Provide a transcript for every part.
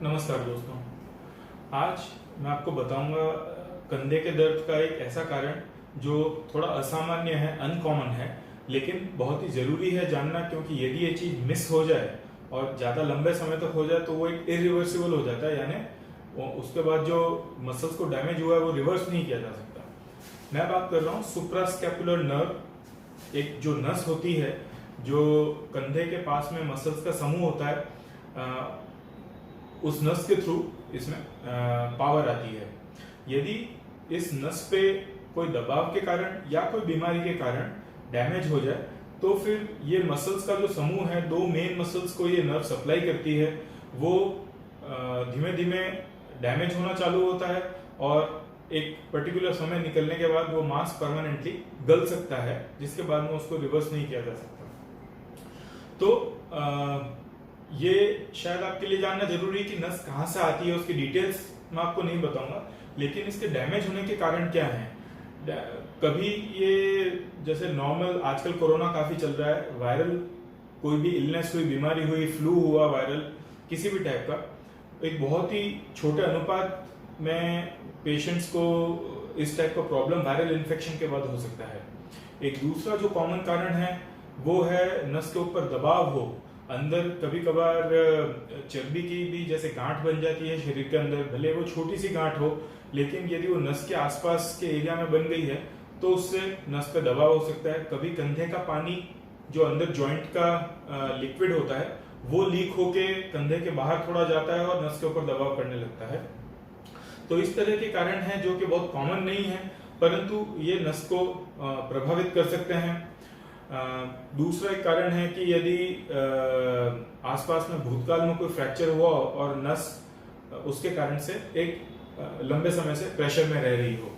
नमस्कार दोस्तों। आज मैं आपको बताऊंगा कंधे के दर्द का एक ऐसा कारण जो थोड़ा असामान्य है, अनकॉमन है, लेकिन बहुत ही ज़रूरी है जानना, क्योंकि यदि ये चीज़ मिस हो जाए और ज़्यादा लंबे समय तक हो जाए तो वो एक इरिवर्सिबल हो जाता है, यानी उसके बाद जो मसल्स को डैमेज हुआ है वो रिवर्स नहीं किया जा सकता। मैं बात कर रहा हूँ सुप्रास्कैपुलर नर्व, एक जो नस होती है जो कंधे के पास में मसल्स का समूह होता है, उस नस के थ्रू इसमें पावर आती है। यदि इस नस पे कोई दबाव के कारण या कोई बीमारी के कारण डैमेज हो जाए तो फिर ये मसल्स का जो समूह है, दो मेन मसल्स को ये नर्व सप्लाई करती है, वो धीमे धीमे डैमेज होना चालू होता है और एक पर्टिकुलर समय निकलने के बाद वो मांस परमानेंटली गल सकता है, जिसके बाद में उसको रिवर्स नहीं किया जा सकता। तो ये शायद आपके लिए जानना जरूरी है कि नस कहाँ से आती है, उसकी डिटेल्स मैं आपको नहीं बताऊंगा, लेकिन इसके डैमेज होने के कारण क्या हैं। कभी ये जैसे नॉर्मल आजकल कोरोना काफी चल रहा है, वायरल कोई भी इलनेस हुई, बीमारी हुई, फ्लू हुआ, वायरल किसी भी टाइप का, एक बहुत ही छोटे अनुपात में पेशेंट्स को इस टाइप का प्रॉब्लम वायरल इन्फेक्शन के बाद हो सकता है। एक दूसरा जो कॉमन कारण है वो है नस के ऊपर दबाव हो, अंदर कभी कभार चर्बी की भी जैसे गांठ बन जाती है शरीर के अंदर, भले वो छोटी सी गांठ हो, लेकिन यदि वो नस के आसपास के एरिया में बन गई है तो उससे नस पे दबाव हो सकता है। कभी कंधे का पानी जो अंदर जॉइंट का लिक्विड होता है वो लीक होके कंधे के बाहर थोड़ा जाता है और नस के ऊपर दबाव पड़ने लगता है। तो इस तरह के कारण हैं जो कि बहुत कॉमन नहीं है, परंतु ये नस को प्रभावित कर सकते हैं। दूसरा एक कारण है कि यदि आसपास में भूतकाल में कोई फ्रैक्चर हुआ और नस उसके कारण से एक लंबे समय से प्रेशर में रह रही हो।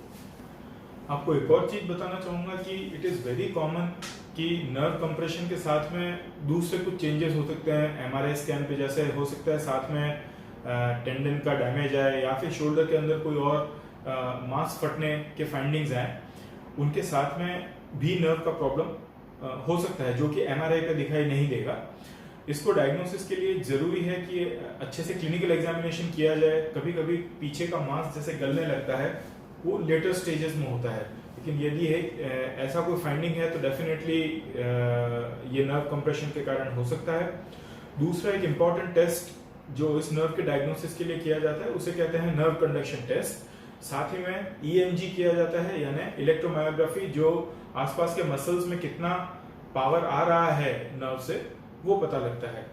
आपको एक और चीज बताना चाहूंगा कि इट इज वेरी कॉमन कि नर्व कंप्रेशन के साथ में दूसरे कुछ चेंजेस हो सकते हैं। एमआरआई स्कैन पे जैसे हो सकता है साथ में टेंडन का डैमेज आए या फिर शोल्डर के अंदर कोई और मांस फटने के फाइंडिंग्स आए, उनके साथ में भी नर्व का प्रॉब्लम हो सकता है जो कि एमआरआई पे दिखाई नहीं देगा। इसको डायग्नोसिस के लिए जरूरी है कि अच्छे से क्लिनिकल एग्जामिनेशन किया जाए। कभी कभी पीछे का मांस जैसे गलने लगता है, वो लेटर स्टेजेस में होता है, लेकिन यदि ऐसा कोई फाइंडिंग है तो डेफिनेटली ये नर्व कंप्रेशन के कारण हो सकता है। दूसरा एक इम्पॉर्टेंट टेस्ट जो इस नर्व के डायग्नोसिस के लिए किया जाता है उसे कहते हैं नर्व कंडक्शन टेस्ट। साथ ही में ईएमजी किया जाता है, यानी इलेक्ट्रोमायोग्राफी, जो आसपास के मसल्स में कितना पावर आ रहा है नर्व से वो पता लगता है।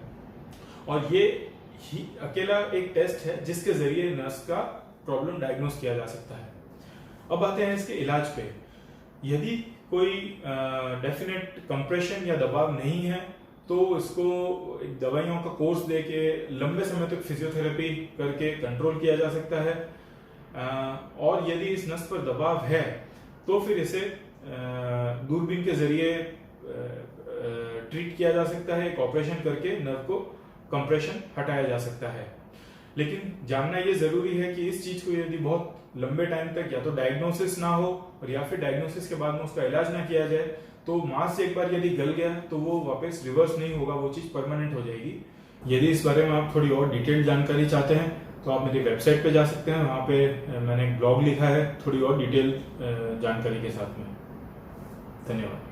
और ये ही अकेला एक टेस्ट है जिसके जरिए नर्व का प्रॉब्लम डायग्नोस किया जा सकता है। अब आते हैं इसके इलाज पे। यदि कोई डेफिनेट कंप्रेशन या दबाव नहीं है तो इसको एक दवाइयों का कोर्स देके लंबे समय तक फिजियोथेरेपी करके कंट्रोल किया जा सकता है। और यदि इस नस पर दबाव है तो फिर इसे दूरबीन के जरिए ट्रीट किया जा सकता है। एक ऑपरेशन करके नर्व को कंप्रेशन हटाया जा सकता है। लेकिन जानना ये जरूरी है कि इस चीज को यदि बहुत लंबे टाइम तक या तो डायग्नोसिस ना हो और या फिर डायग्नोसिस के बाद में उसका इलाज ना किया जाए तो मांस एक बार यदि गल गया तो वो वापस रिवर्स नहीं होगा, वो चीज परमानेंट हो जाएगी। यदि इस बारे में आप थोड़ी और डिटेल जानकारी चाहते हैं तो आप मेरी वेबसाइट पे जा सकते हैं, वहाँ पे मैंने एक ब्लॉग लिखा है थोड़ी और डिटेल जानकारी के साथ में। धन्यवाद।